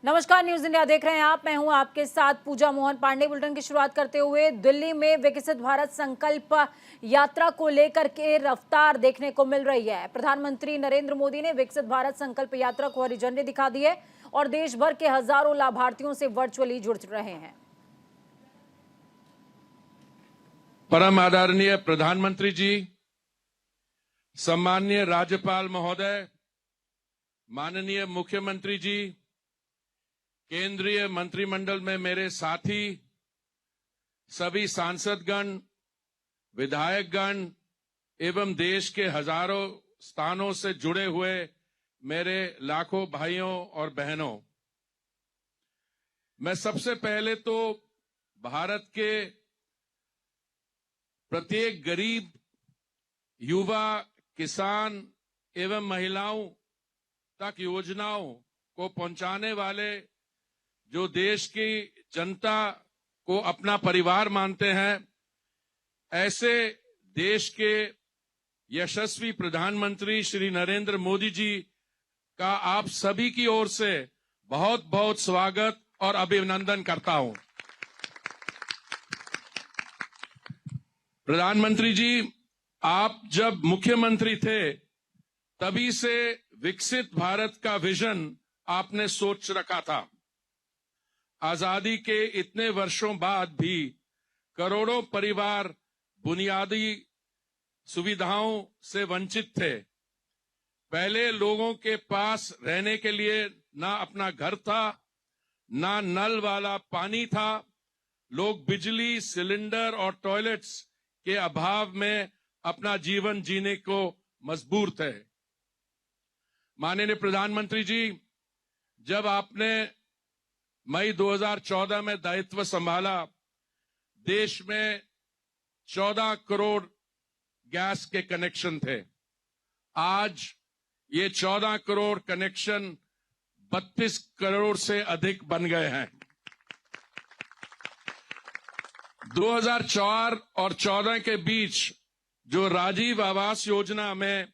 नमस्कार, news India देख रहे हैं आप। मैं हूं आपके साथ पूजा मोहन पांडे। बुलेटिन की शुरुआत करते हुए दिल्ली में विकसित भारत संकल्प यात्रा को लेकर के रफ्तार देखने को मिल रही है। प्रधानमंत्री नरेंद्र मोदी ने विकसित भारत संकल्प यात्रा को हरी झंडी दिखा दी है और देश भर के हजारों लाभार्थियों से वर्चुअली जुड़ रहे हैं। परम आदरणीय प्रधानमंत्री जी, सम्माननीय राज्यपाल महोदय, माननीय मुख्यमंत्री जी, केंद्रीय मंत्रिमंडल में मेरे साथी, सभी सांसदगण, विधायकगण एवं देश के हजारों स्थानों से जुड़े हुए मेरे लाखों भाइयों और बहनों, मैं सबसे पहले तो भारत के प्रत्येक गरीब, युवा, किसान एवं महिलाओं तक योजनाओं को पहुंचाने वाले जो देश की जनता को अपना परिवार मानते हैं, ऐसे देश के यशस्वी प्रधानमंत्री श्री नरेंद्र मोदी जी का आप सभी की ओर से बहुत बहुत स्वागत और अभिनंदन करता हूं। प्रधानमंत्री जी, आप जब मुख्यमंत्री थे तभी से विकसित भारत का विजन आपने सोच रखा था। आजादी के इतने वर्षों बाद भी करोड़ों परिवार बुनियादी सुविधाओं से वंचित थे। पहले लोगों के पास रहने के लिए ना अपना घर था, ना नल वाला पानी था। लोग बिजली, सिलेंडर और टॉयलेट्स के अभाव में अपना जीवन जीने को मजबूर थे। माननीय प्रधानमंत्री जी, जब आपने मई 2014 में दायित्व संभाला, देश में 14 करोड़ गैस के कनेक्शन थे। आज ये 14 करोड़ कनेक्शन 32 करोड़ से अधिक बन गए हैं। 2004 और 14 के बीच जो राजीव आवास योजना में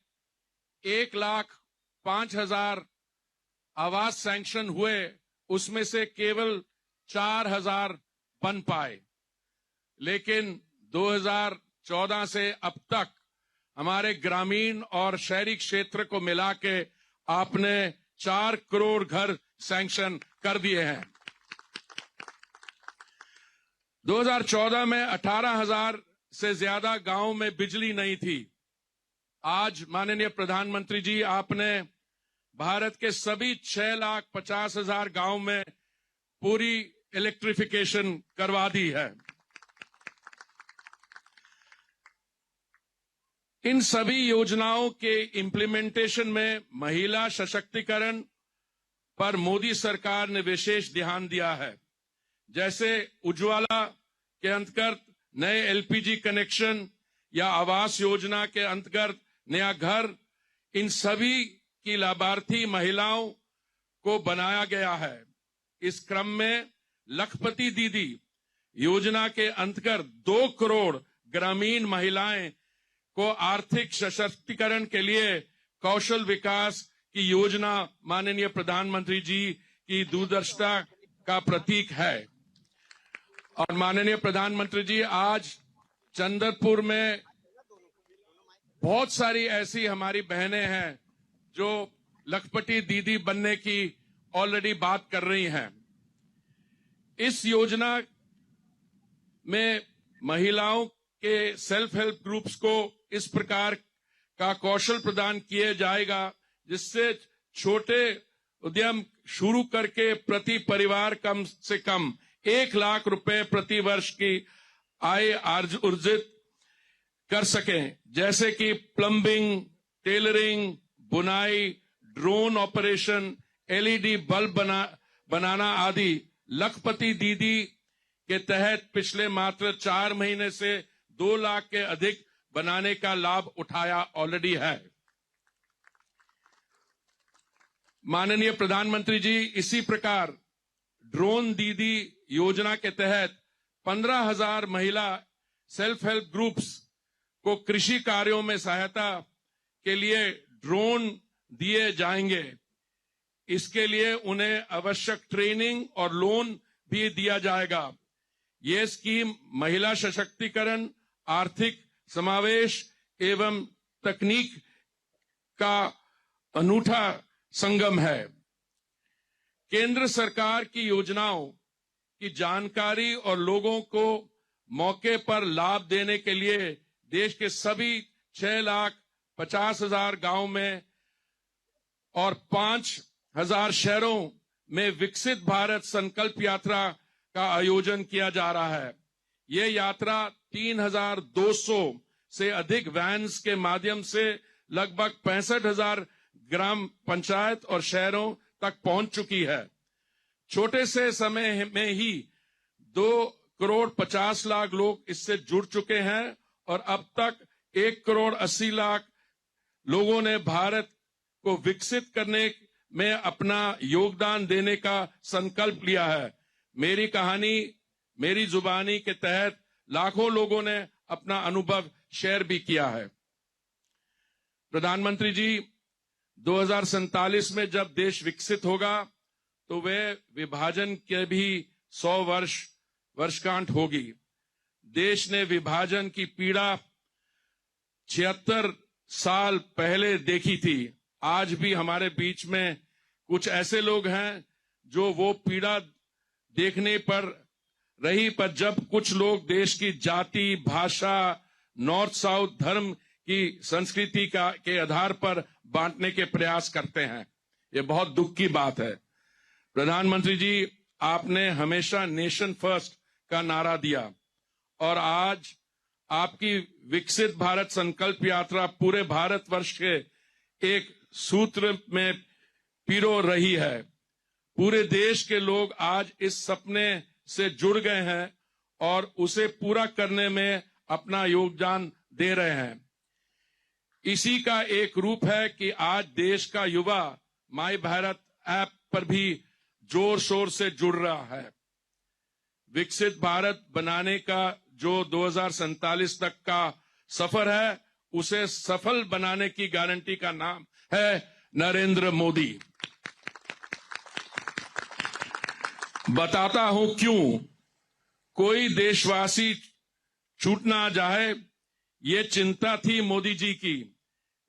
1,05,000 आवास सैंक्शन हुए, उसमें से केवल 4,000 बन पाए। लेकिन 2014 से अब तक हमारे ग्रामीण और शहरी क्षेत्र को मिला के आपने 4 करोड़ घर सैंक्शन कर दिए हैं। 2014 में 18,000 से ज्यादा गांवों में बिजली नहीं थी। आज माननीय प्रधानमंत्री जी, आपने भारत के सभी 6,50,000 गांव में पूरी इलेक्ट्रिफिकेशन करवा दी है। इन सभी योजनाओं के इम्प्लीमेंटेशन में महिला सशक्तिकरण पर मोदी सरकार ने विशेष ध्यान दिया है। जैसे उज्ज्वला के अंतर्गत नए एलपीजी कनेक्शन या आवास योजना के अंतर्गत नया घर, इन सभी की लाभार्थी महिलाओं को बनाया गया है। इस क्रम में लखपति दीदी योजना के अंतर्गत 2 करोड़ ग्रामीण महिलाएं को आर्थिक सशक्तिकरण के लिए कौशल विकास की योजना माननीय प्रधानमंत्री जी की दूरदर्शिता का प्रतीक है। और माननीय प्रधानमंत्री जी, आज चंद्रपुर में बहुत सारी ऐसी हमारी बहनें हैं जो लखपति दीदी बनने की ऑलरेडी बात कर रही हैं। इस योजना में महिलाओं के सेल्फ हेल्प ग्रुप्स को इस प्रकार का कौशल प्रदान किया जाएगा जिससे छोटे उद्यम शुरू करके प्रति परिवार कम से कम 1 लाख रुपए प्रति वर्ष की आय अर्जित कर सकें। जैसे कि प्लम्बिंग, टेलरिंग, बुनाई, ड्रोन ऑपरेशन, एलईडी बल्ब बनाना आदि। लखपति दीदी के तहत पिछले मात्र 4 महीने से 2 लाख के अधिक बनाने का लाभ उठाया ऑलरेडी है। माननीय प्रधानमंत्री जी, इसी प्रकार ड्रोन दीदी योजना के तहत 15,000 महिला सेल्फ हेल्प ग्रुप्स को कृषि कार्यों में सहायता के लिए ड्रोन दिए जाएंगे। इसके लिए उन्हें आवश्यक ट्रेनिंग और लोन भी दिया जाएगा। ये स्कीम महिला सशक्तिकरण, आर्थिक समावेश एवं तकनीक का अनूठा संगम है। केंद्र सरकार की योजनाओं की जानकारी और लोगों को मौके पर लाभ देने के लिए देश के सभी 6,50,000 गांव में और 5,000 शहरों में विकसित भारत संकल्प यात्रा का आयोजन किया जा रहा है। ये यात्रा 3,200 से अधिक वैन्स के माध्यम से लगभग 65,000 ग्राम पंचायत और शहरों तक पहुंच चुकी है। छोटे से समय में ही 2,50,00,000 लोग इससे जुड़ चुके हैं और अब तक 1,80,00,000 लोगों ने भारत को विकसित करने में अपना योगदान देने का संकल्प लिया है। मेरी कहानी मेरी जुबानी के तहत लाखों लोगों ने अपना अनुभव शेयर भी किया है। प्रधानमंत्री जी, 2047 में जब देश विकसित होगा तो वे विभाजन के भी 100 वर्षगांठ होगी। देश ने विभाजन की पीड़ा 76 साल पहले देखी थी। आज भी हमारे बीच में कुछ ऐसे लोग हैं जो वो पीड़ा देखने पर रही, पर जब कुछ लोग देश की जाति, भाषा, नॉर्थ साउथ, धर्म की संस्कृति के आधार पर बांटने के प्रयास करते हैं। ये बहुत दुख की बात है। प्रधानमंत्री जी, आपने हमेशा नेशन फर्स्ट का नारा दिया और आज आपकी विकसित भारत संकल्प यात्रा पूरे भारतवर्ष के एक सूत्र में पिरो रही है। पूरे देश के लोग आज इस सपने से जुड़ गए हैं और उसे पूरा करने में अपना योगदान दे रहे हैं। इसी का एक रूप है कि आज देश का युवा माई भारत ऐप पर भी जोर शोर से जुड़ रहा है। विकसित भारत बनाने का जो 2047 तक का सफर है, उसे सफल बनाने की गारंटी का नाम है नरेंद्र मोदी। बताता हूं क्यों। कोई देशवासी छूट ना जाए, ये चिंता थी मोदी जी की।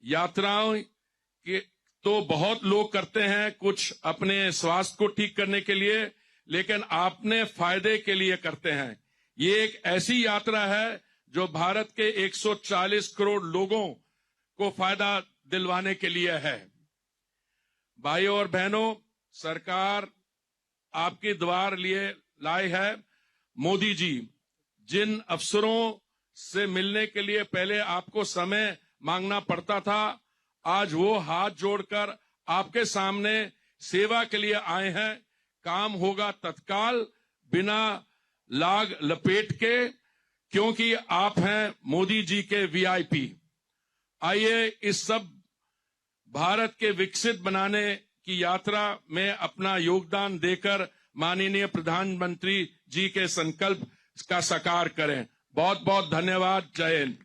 यात्राओं के तो बहुत लोग करते हैं, कुछ अपने स्वास्थ्य को ठीक करने के लिए, लेकिन आपने फायदे के लिए करते हैं। ये एक ऐसी यात्रा है जो भारत के 140 करोड़ लोगों को फायदा दिलवाने के लिए है। भाइयों और बहनों, सरकार आपके द्वार लिए लाए है। मोदी जी, जिन अफसरों से मिलने के लिए पहले आपको समय मांगना पड़ता था, आज वो हाथ जोड़कर आपके सामने सेवा के लिए आए हैं। काम होगा तत्काल, बिना लाग लपेट के, क्योंकि आप हैं मोदी जी के वीआईपी। आइए इस सब भारत के विकसित बनाने की यात्रा में अपना योगदान देकर माननीय प्रधानमंत्री जी के संकल्प का साकार करें। बहुत बहुत धन्यवाद। जय हिंद।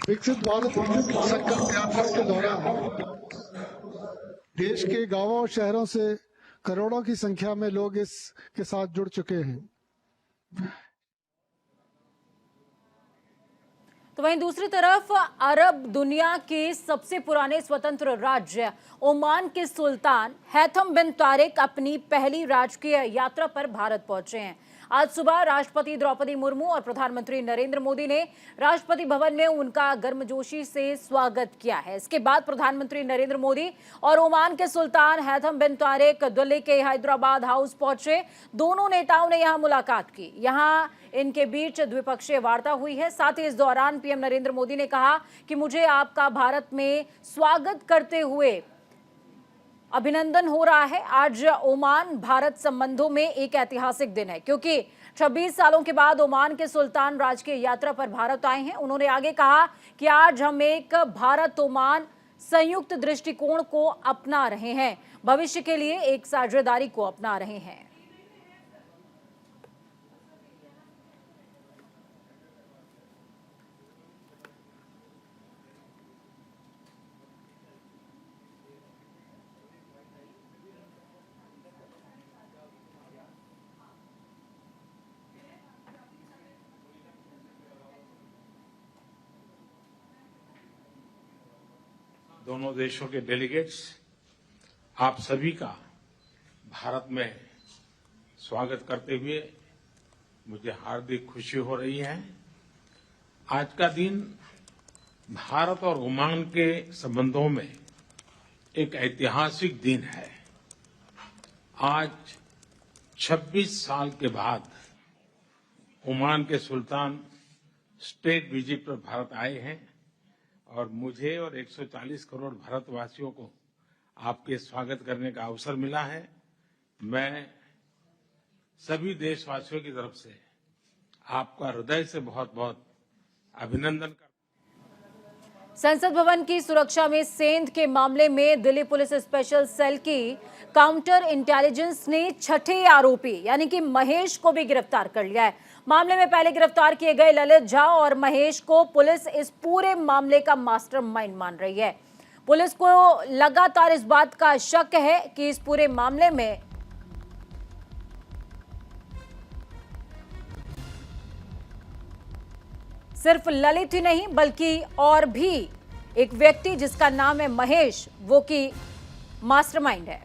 विकसित भारत संकल्प यात्रा के दौरान देश के गांवों और शहरों से करोड़ों की संख्या में लोग इसके साथ जुड़ चुके हैं। तो वहीं दूसरी तरफ अरब दुनिया के सबसे पुराने स्वतंत्र राज्य ओमान के सुल्तान हैथम बिन तारिक अपनी पहली राजकीय यात्रा पर भारत पहुंचे हैं। आज सुबह राष्ट्रपति द्रौपदी मुर्मू और प्रधानमंत्री नरेंद्र मोदी ने राष्ट्रपति भवन में उनका गर्मजोशी से स्वागत किया है। इसके बाद प्रधानमंत्री नरेंद्र मोदी और ओमान के सुल्तान हैथम बिन तारिक दिल्ली के हैदराबाद हाउस पहुंचे। दोनों नेताओं ने यहां मुलाकात की। यहां इनके बीच द्विपक्षीय वार्ता हुई है। साथ ही इस दौरान पीएम नरेंद्र मोदी ने कहा कि मुझे आपका भारत में स्वागत करते हुए अभिनंदन हो रहा है। आज ओमान भारत संबंधों में एक ऐतिहासिक दिन है, क्योंकि 26 सालों के बाद ओमान के सुल्तान राजकीय यात्रा पर भारत आए हैं। उन्होंने आगे कहा कि आज हम एक भारत ओमान संयुक्त दृष्टिकोण को अपना रहे हैं, भविष्य के लिए एक साझेदारी को अपना रहे हैं। दोनों देशों के डेलीगेट्स, आप सभी का भारत में स्वागत करते हुए मुझे हार्दिक खुशी हो रही है। आज का दिन भारत और ओमान के संबंधों में एक ऐतिहासिक दिन है। आज 26 साल के बाद ओमान के सुल्तान स्टेट विजिट पर भारत आए हैं और मुझे और 140 करोड़ भारतवासियों को आपके स्वागत करने का अवसर मिला है। मैं सभी देशवासियों की तरफ से आपका हृदय से बहुत बहुत अभिनंदन करता हूं। संसद भवन की सुरक्षा में सेंध के मामले में दिल्ली पुलिस स्पेशल सेल की काउंटर इंटेलिजेंस ने छठे आरोपी यानी कि महेश को भी गिरफ्तार कर लिया है। मामले में पहले गिरफ्तार किए गए ललित झा और महेश को पुलिस इस पूरे मामले का मास्टरमाइंड मान रही है। पुलिस को लगातार इस बात का शक है कि इस पूरे मामले में सिर्फ ललित ही नहीं बल्कि और भी एक व्यक्ति जिसका नाम है महेश, वो की मास्टरमाइंड है।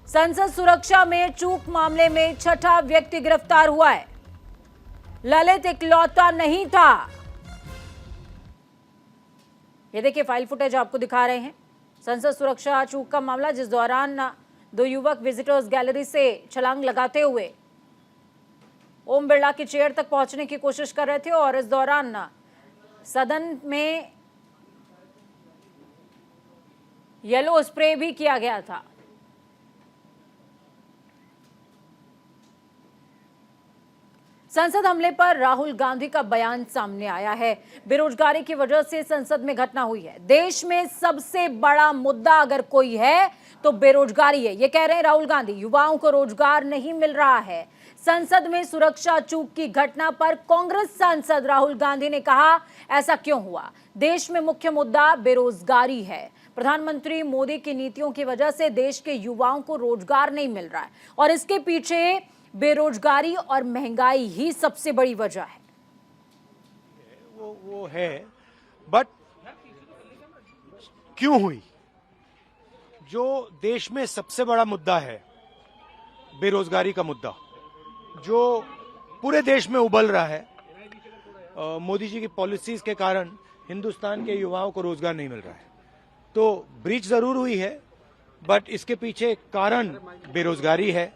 संसद सुरक्षा में चूक मामले में छठा व्यक्ति गिरफ्तार हुआ है। ललित इकलौता नहीं था। ये देखिए फाइल फुटेज आपको दिखा रहे हैं। संसद सुरक्षा चूक का मामला, जिस दौरान दो युवक विजिटर्स गैलरी से छलांग लगाते हुए ओम बिरला की चेयर तक पहुंचने की कोशिश कर रहे थे और इस दौरान सदन में येलो स्प्रे भी किया गया था। संसद हमले पर राहुल गांधी का बयान सामने आया है। बेरोजगारी की वजह से संसद में घटना हुई है। देश में सबसे बड़ा मुद्दा अगर कोई है तो बेरोजगारी है, ये कह रहे हैं राहुल गांधी। युवाओं को रोजगार नहीं मिल रहा है। संसद में सुरक्षा चूक की घटना पर कांग्रेस सांसद राहुल गांधी ने कहा, ऐसा क्यों हुआ? देश में मुख्य मुद्दा बेरोजगारी है। प्रधानमंत्री मोदी की नीतियों की वजह से देश के युवाओं को रोजगार नहीं मिल रहा है और इसके पीछे बेरोजगारी और महंगाई ही सबसे बड़ी वजह है। वो है, बट क्यों हुई? जो देश में सबसे बड़ा मुद्दा है, बेरोजगारी का मुद्दा, जो पूरे देश में उबल रहा है, मोदी जी की पॉलिसीज के कारण हिंदुस्तान के युवाओं को रोजगार नहीं मिल रहा है। तो ब्रीच जरूर हुई है, बट इसके पीछे कारण बेरोजगारी है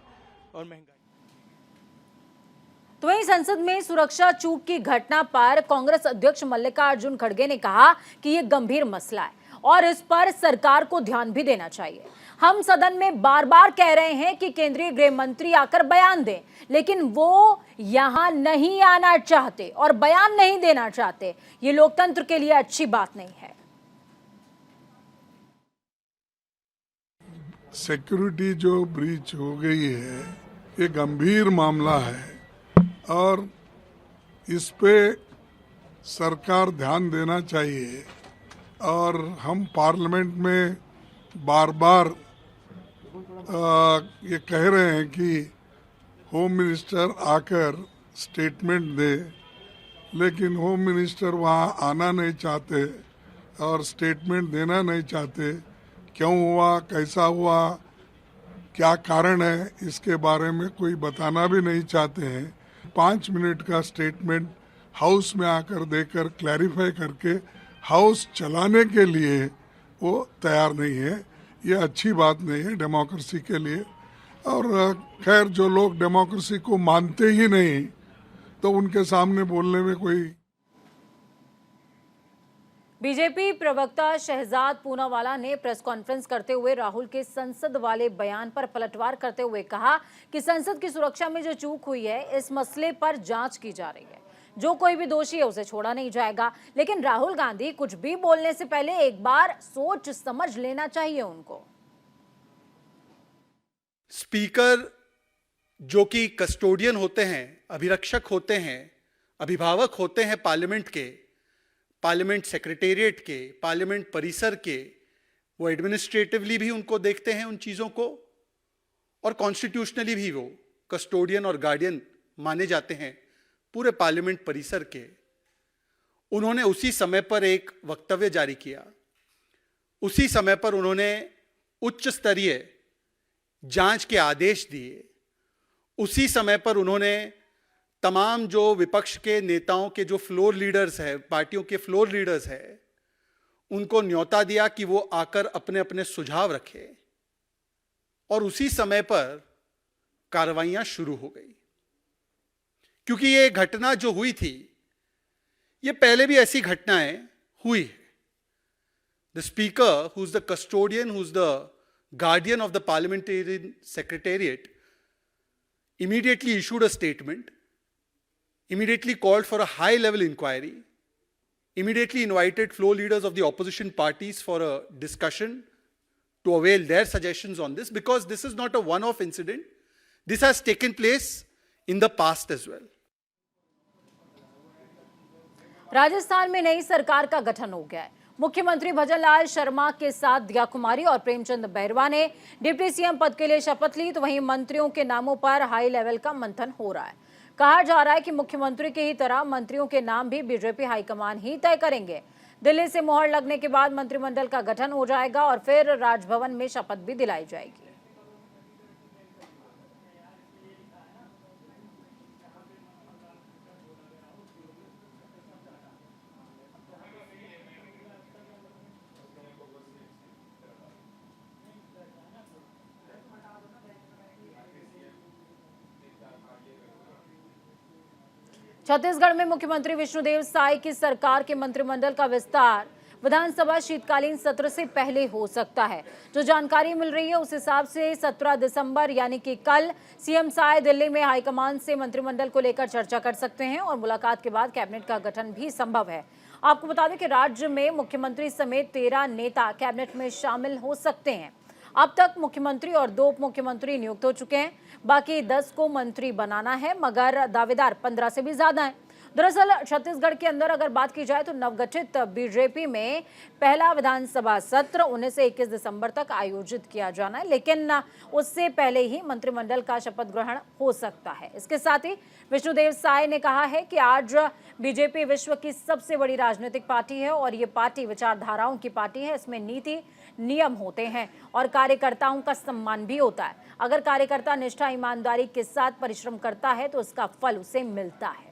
और महंगाई। तो वहीं संसद में सुरक्षा चूक की घटना पर कांग्रेस अध्यक्ष मल्लिकार्जुन खड़गे ने कहा कि यह गंभीर मसला है और इस पर सरकार को ध्यान भी देना चाहिए। हम सदन में बार बार कह रहे हैं कि केंद्रीय गृह मंत्री आकर बयान दें, लेकिन वो यहां नहीं आना चाहते और बयान नहीं देना चाहते। ये लोकतंत्र के लिए अच्छी बात नहीं है। सिक्योरिटी जो ब्रीच हो गई है, ये गंभीर मामला है और इस पे सरकार ध्यान देना चाहिए। और हम पार्लियामेंट में बार बार ये कह रहे हैं कि होम मिनिस्टर आकर स्टेटमेंट दे, लेकिन होम मिनिस्टर वहाँ आना नहीं चाहते और स्टेटमेंट देना नहीं चाहते। क्यों हुआ, कैसा हुआ, क्या कारण है, इसके बारे में कोई बताना भी नहीं चाहते हैं। 5 मिनट का स्टेटमेंट हाउस में आकर देकर क्लैरिफाई करके हाउस चलाने के लिए वो तैयार नहीं है। ये अच्छी बात नहीं है डेमोक्रेसी के लिए। और खैर, जो लोग डेमोक्रेसी को मानते ही नहीं तो उनके सामने बोलने में कोई। बीजेपी प्रवक्ता शहजाद पूनावाला ने प्रेस कॉन्फ्रेंस करते हुए राहुल के संसद वाले बयान पर पलटवार करते हुए कहा कि संसद की सुरक्षा में जो चूक हुई है, इस मसले पर जांच की जा रही है। जो कोई भी दोषी है उसे छोड़ा नहीं जाएगा। लेकिन राहुल गांधी कुछ भी बोलने से पहले एक बार सोच समझ लेना चाहिए उनको। स्पीकर जो कि कस्टोडियन होते हैं, अभिरक्षक होते हैं, अभिभावक होते हैं पार्लियामेंट के, पार्लियामेंट सेक्रेटेरिएट के, पार्लियामेंट परिसर के, वो एडमिनिस्ट्रेटिवली भी उनको देखते हैं उन चीज़ों को, और कॉन्स्टिट्यूशनली भी वो कस्टोडियन और गार्डियन माने जाते हैं पूरे पार्लियामेंट परिसर के। उन्होंने उसी समय पर एक वक्तव्य जारी किया, उसी समय पर उन्होंने उच्च स्तरीय जांच के आदेश दिए, उसी समय पर उन्होंने तमाम जो विपक्ष के नेताओं के जो फ्लोर लीडर्स हैं, पार्टियों के फ्लोर लीडर्स हैं, उनको न्योता दिया कि वो आकर अपने अपने सुझाव रखें, और उसी समय पर कार्रवाइयां शुरू हो गई। क्योंकि ये घटना जो हुई थी, ये पहले भी ऐसी घटनाएं हुई है। The speaker, who is the custodian, who is the guardian of the parliamentarian secretariat, immediately issued a statement, immediately called for a high-level inquiry, immediately invited floor leaders of the opposition parties for a discussion to avail their suggestions on this, because this is not a one-off incident. This has taken place in the past as well. Rajasthan में नई सरकार का गठन हो गया है। मुख्यमंत्री भजनलाल शर्मा के साथ दिया कुमारी और प्रेमचंद बैरवा ने डिप्टी सीएम पद के लिए शपथ ली, तो वहीं मंत्रियों के नामों पर हाई लेवल का मंथन हो रहा है। कहा जा रहा है कि मुख्यमंत्री की ही तरह मंत्रियों के नाम भी बीजेपी हाईकमान ही तय करेंगे। दिल्ली से मोहर लगने के बाद मंत्रिमंडल का गठन हो जाएगा और फिर राजभवन में शपथ भी दिलाई जाएगी। छत्तीसगढ़ में मुख्यमंत्री विष्णुदेव साय की सरकार के मंत्रिमंडल का विस्तार विधानसभा शीतकालीन सत्र से पहले हो सकता है। जो जानकारी मिल रही है उस हिसाब से 17 दिसंबर यानी कि कल सीएम साय दिल्ली में हाईकमान से मंत्रिमंडल को लेकर चर्चा कर सकते हैं और मुलाकात के बाद कैबिनेट का गठन भी संभव है। आपको बता दें कि राज्य में मुख्यमंत्री समेत 13 नेता कैबिनेट में शामिल हो सकते हैं। अब तक मुख्यमंत्री और 2 उप मुख्यमंत्री नियुक्त हो चुके हैं, बाकी 10 को मंत्री बनाना है, मगर दावेदार 15 से भी ज्यादा हैं। दरअसल छत्तीसगढ़ के अंदर अगर बात की जाए तो नवगठित बीजेपी में पहला विधानसभा सत्र 19 से 21 दिसंबर तक आयोजित किया जाना है, लेकिन उससे पहले ही मंत्रिमंडल का शपथ ग्रहण हो सकता है। इसके साथ ही विष्णुदेव साय ने कहा है कि आज बीजेपी विश्व की सबसे बड़ी राजनीतिक पार्टी है और ये पार्टी विचारधाराओं की पार्टी है। इसमें नीति नियम होते हैं और कार्यकर्ताओं का सम्मान भी होता है। अगर कार्यकर्ता निष्ठा ईमानदारी के साथ परिश्रम करता है तो उसका फल उसे मिलता है।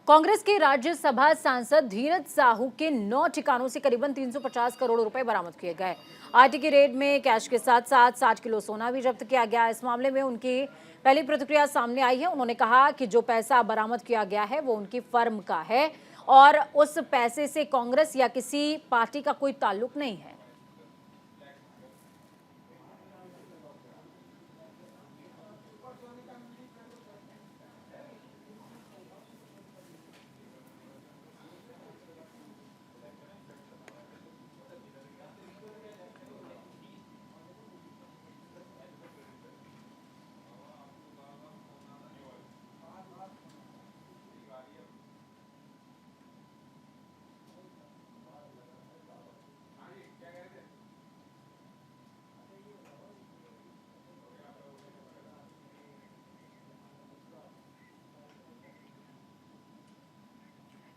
कांग्रेस के राज्यसभा सांसद धीरज साहू के 9 ठिकानों से करीबन 350 करोड़ रुपए बरामद किए गए। आईटी की रेड में कैश के साथ साथ 60 किलो सोना भी जब्त किया गया। इस मामले में उनकी पहली प्रतिक्रिया सामने आई है। उन्होंने कहा कि जो पैसा बरामद किया गया है वो उनकी फर्म का है और उस पैसे से कांग्रेस या किसी पार्टी का कोई ताल्लुक नहीं है।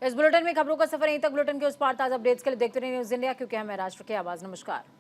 इस बुलेटिन में खबरों का सफर यहीं तक। बुलेटिन के उस पार ताजा अपडेट्स के लिए देखते रहिए न्यूज़ इंडिया, क्योंकि हमें राष्ट्र की आवाज। नमस्कार।